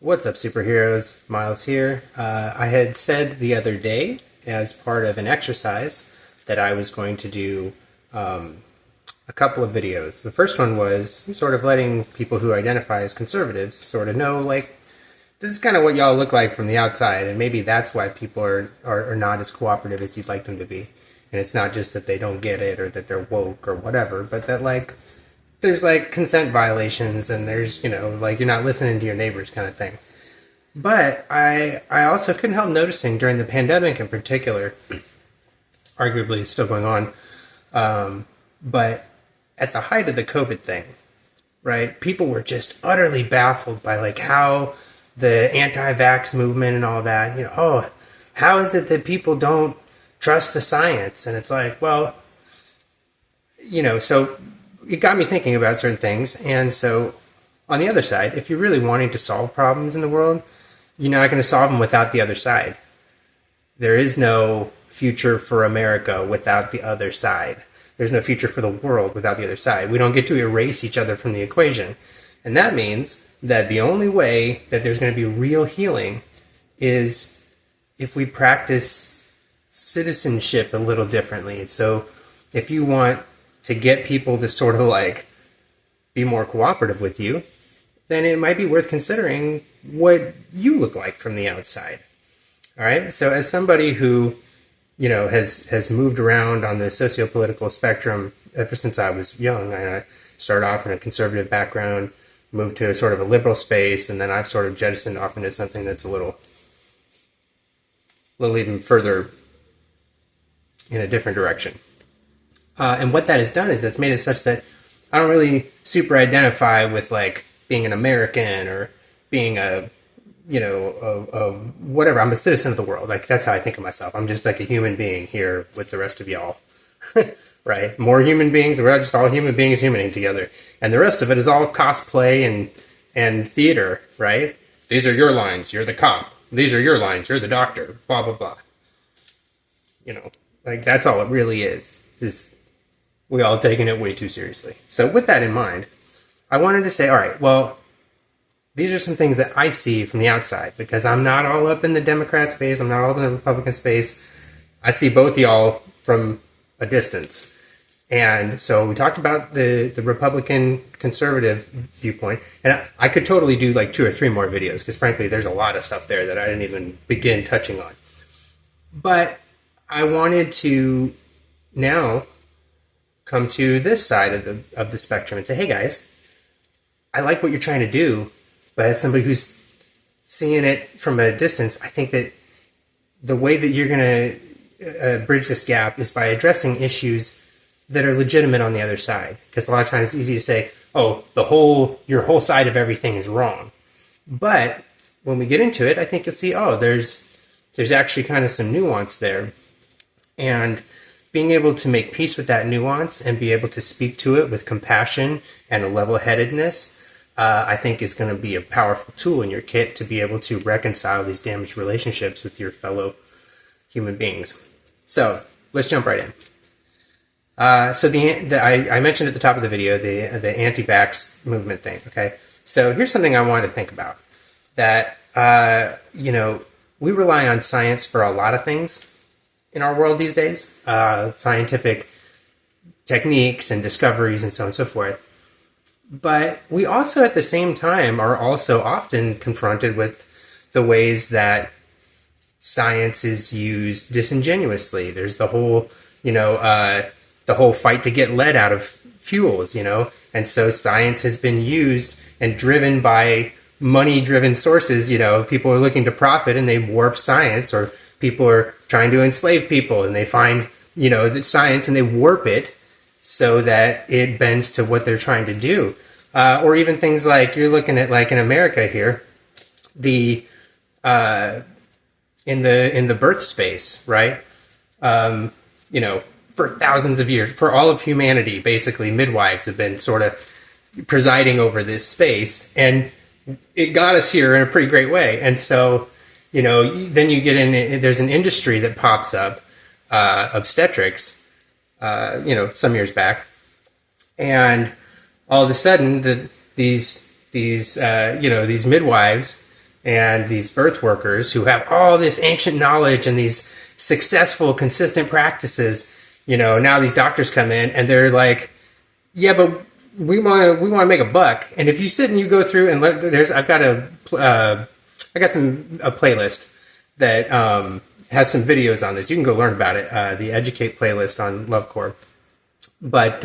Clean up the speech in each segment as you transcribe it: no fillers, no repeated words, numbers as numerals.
What's up, superheroes? Miles here. I had said the other day, as part of an exercise, that I was going to do a couple of videos. The first one was sort of letting people who identify as conservatives sort of know, like, this is kind of what y'all look like from the outside, and maybe that's why people are not as cooperative as you'd like them to be. And it's not just that they don't get it or that they're woke or whatever, but that, like, there's, like, consent violations and there's, like, you're not listening to your neighbors kind of thing. But I also couldn't help noticing during the pandemic in particular, arguably it's still going on, but at the height of the COVID thing, right, people were just utterly baffled by, like, how the anti-vax movement and all that, how is it that people don't trust the science? And it's like, well, so it got me thinking about certain things. And so on the other side, if you're really wanting to solve problems in the world, you're not going to solve them without the other side. There is no future for America without the other side. There's no future for the world without the other side. We don't get to erase each other from the equation. And that means that the only way that there's going to be real healing is if we practice citizenship a little differently. So if you want to get people to sort of like be more cooperative with you, then it might be worth considering what you look like from the outside. All right. So as somebody who, has moved around on the socio-political spectrum ever since I was young, I started off in a conservative background, moved to a sort of a liberal space, and then I've sort of jettisoned off into something that's a little even further in a different direction. And what that has done is that's made it such that I don't really super identify with, like, being an American or being a whatever. I'm a citizen of the world. Like, that's how I think of myself. I'm just like a human being here with the rest of y'all, right? More human beings. We're just all human beings humaning together. And the rest of it is all cosplay and theater, right? These are your lines. You're the cop. These are your lines. You're the doctor. Blah, blah, blah. Like, that's all it really is. We all taking it way too seriously. So with that in mind, I wanted to say, all right, well, these are some things that I see from the outside, because I'm not all up in the Democrat space. I'm not all up in the Republican space. I see both y'all from a distance. And so we talked about the Republican conservative viewpoint, and I could totally do like 2 or 3 more videos, because frankly, there's a lot of stuff there that I didn't even begin touching on. But I wanted to now come to this side of the spectrum and say, hey guys, I like what you're trying to do, but as somebody who's seeing it from a distance, I think that the way that you're going to bridge this gap is by addressing issues that are legitimate on the other side. Because a lot of times it's easy to say, oh, your whole side of everything is wrong. But when we get into it, I think you'll see, oh, there's actually kind of some nuance there. And being able to make peace with that nuance and be able to speak to it with compassion and a level-headedness, I think is going to be a powerful tool in your kit to be able to reconcile these damaged relationships with your fellow human beings. So let's jump right in. So I mentioned at the top of the video the anti-vax movement thing. Okay, so here's something I wanted to think about. That we rely on science for a lot of things in our world these days, scientific techniques and discoveries and so on and so forth. But we also, at the same time, are also often confronted with the ways that science is used disingenuously. There's the whole, the whole fight to get lead out of fuels, and so science has been used and driven by money-driven sources. People are looking to profit and they warp science, or people are trying to enslave people and they find, the science and they warp it so that it bends to what they're trying to do. Or even things like you're looking at, like in America here, in the birth space, right? For thousands of years, for all of humanity, basically, midwives have been sort of presiding over this space, and it got us here in a pretty great way. And so, then you get in, there's an industry that pops up, obstetrics, some years back, and all of a sudden these midwives and these birth workers who have all this ancient knowledge and these successful, consistent practices, now these doctors come in and they're like, yeah, but we want to make a buck. And if you sit and you go through and I've got a playlist that has some videos on this. You can go learn about it. The Educate playlist on Lovecore. But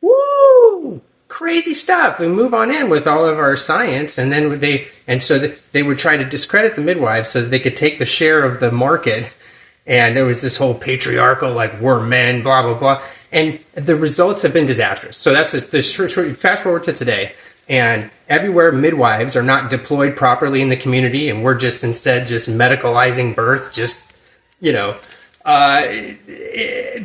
woo, crazy stuff. We move on in with all of our science, and then they would try to discredit the midwives so that they could take the share of the market. And there was this whole patriarchal, like, we're men, blah, blah, blah. And the results have been disastrous. So that's the short, fast forward to today. And everywhere midwives are not deployed properly in the community, and we're instead medicalizing birth,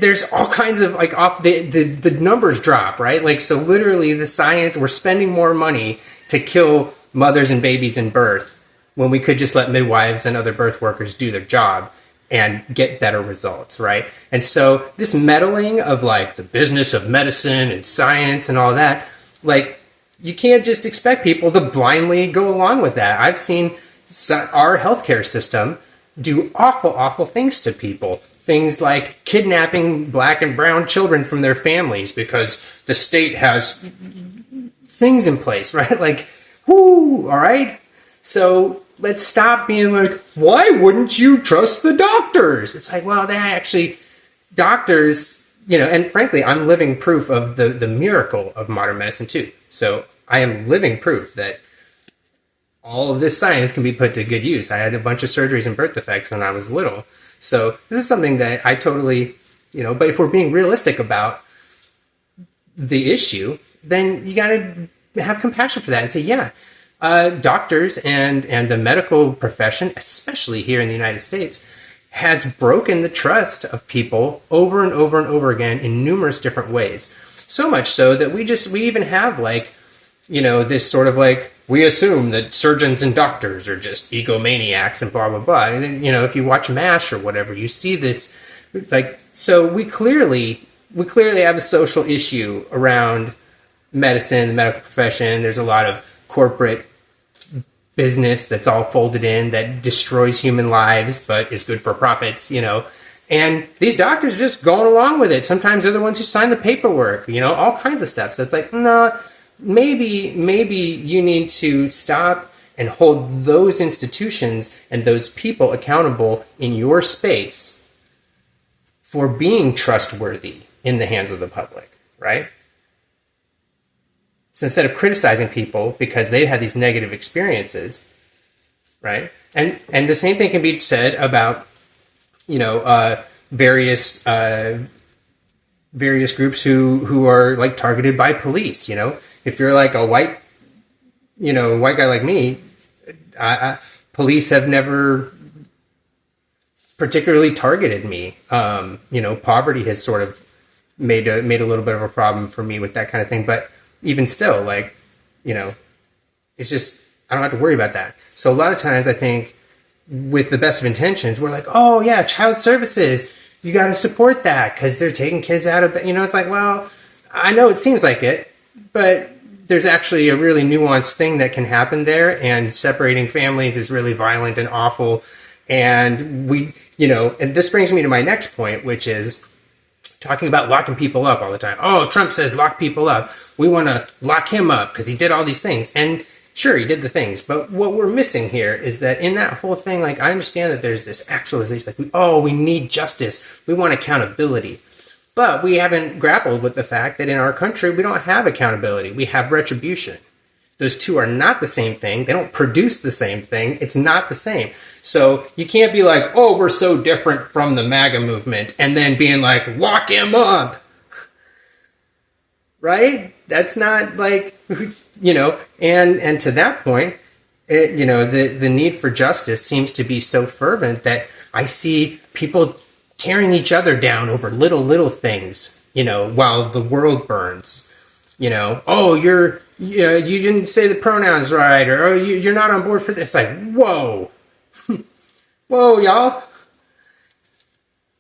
there's all kinds of, like, the numbers drop, right? Like, so literally the science, we're spending more money to kill mothers and babies in birth when we could just let midwives and other birth workers do their job and get better results, right? And so this meddling of, like, the business of medicine and science and all that, like, you can't just expect people to blindly go along with that. I've seen our healthcare system do awful, awful things to people. Things like kidnapping Black and brown children from their families because the state has things in place, right? Like, whoo, all right? So let's stop being like, why wouldn't you trust the doctors? It's like, well, they actually, doctors, and frankly, I'm living proof of the miracle of modern medicine too. So I am living proof that all of this science can be put to good use. I had a bunch of surgeries and birth defects when I was little. So this is something that I totally, but if we're being realistic about the issue, then you got to have compassion for that and say, yeah, doctors and the medical profession, especially here in the United States, has broken the trust of people over and over and over again in numerous different ways. So much so that we even have, like, this sort of, like, we assume that surgeons and doctors are just egomaniacs and blah, blah, blah. And then, if you watch MASH or whatever, you see this, like, so we clearly have a social issue around medicine, the medical profession. There's a lot of corporate business that's all folded in that destroys human lives, but is good for profits, and these doctors are just going along with it. Sometimes they're the ones who sign the paperwork, all kinds of stuff. So it's like, no, maybe you need to stop and hold those institutions and those people accountable in your space for being trustworthy in the hands of the public, right? So instead of criticizing people because they've had these negative experiences, right? And the same thing can be said about, various groups who are, like, targeted by police. If you're like a white guy like me, police have never particularly targeted me. Poverty has sort of made a little bit of a problem for me with that kind of thing, but even still, like, it's just, I don't have to worry about that. So a lot of times I think with the best of intentions, we're like, oh yeah, child services, you got to support that because they're taking kids out of, it's like, well, I know it seems like it, but there's actually a really nuanced thing that can happen there, and separating families is really violent and awful. And and this brings me to my next point, which is talking about locking people up all the time. Oh, Trump says lock people up. We want to lock him up because he did all these things. And sure, he did the things. But what we're missing here is that in that whole thing, like, I understand that there's this actualization, like, we need justice. We want accountability. But we haven't grappled with the fact that in our country, we don't have accountability. We have retribution. Those two are not the same thing. They don't produce the same thing. It's not the same. So you can't be like, oh, we're so different from the MAGA movement, and then being like, lock him up. Right? That's not like, and to that point, the need for justice seems to be so fervent that I see people tearing each other down over little things, while the world burns. Oh, you didn't say the pronouns right, or oh, you're not on board for this. It's like, whoa, whoa, y'all.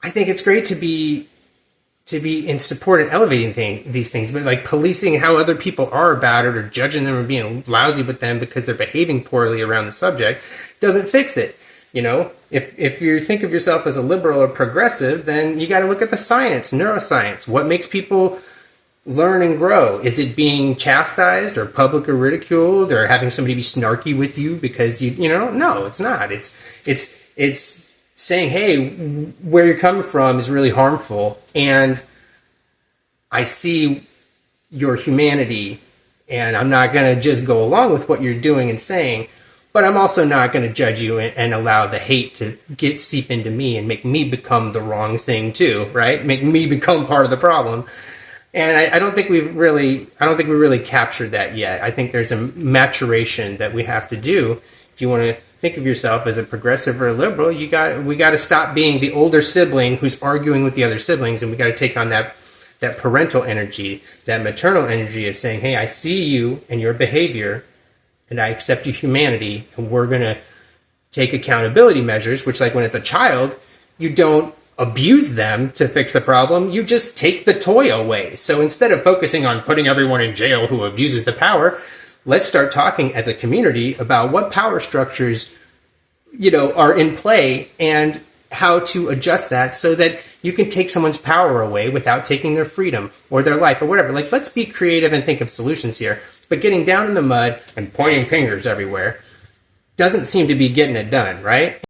I think it's great to be in support and elevating these things, but like policing how other people are about it or judging them or being lousy with them because they're behaving poorly around the subject doesn't fix it. You know, if you think of yourself as a liberal or progressive, then you got to look at the science, neuroscience. What makes people learn and grow? Is it being chastised or public or ridiculed or having somebody be snarky with you because you know? No, it's not. It's saying, hey, where you're coming from is really harmful, and I see your humanity, and I'm not going to just go along with what you're doing and saying, but I'm also not going to judge you and allow the hate to seep into me and make me become the wrong thing too, right? Make me become part of the problem. And I don't think we really captured that yet. I think there's a maturation that we have to do. If you want to think of yourself as a progressive or a liberal, we got to stop being the older sibling who's arguing with the other siblings, and we got to take on that parental energy, that maternal energy of saying, hey, I see you and your behavior, and I accept your humanity, and we're going to take accountability measures, which, like when it's a child, you don't abuse them to fix the problem, you just take the toy away. So instead of focusing on putting everyone in jail who abuses the power, let's start talking as a community about what power structures, are in play and how to adjust that so that you can take someone's power away without taking their freedom or their life or whatever. Like, let's be creative and think of solutions here. But getting down in the mud and pointing fingers everywhere doesn't seem to be getting it done, right?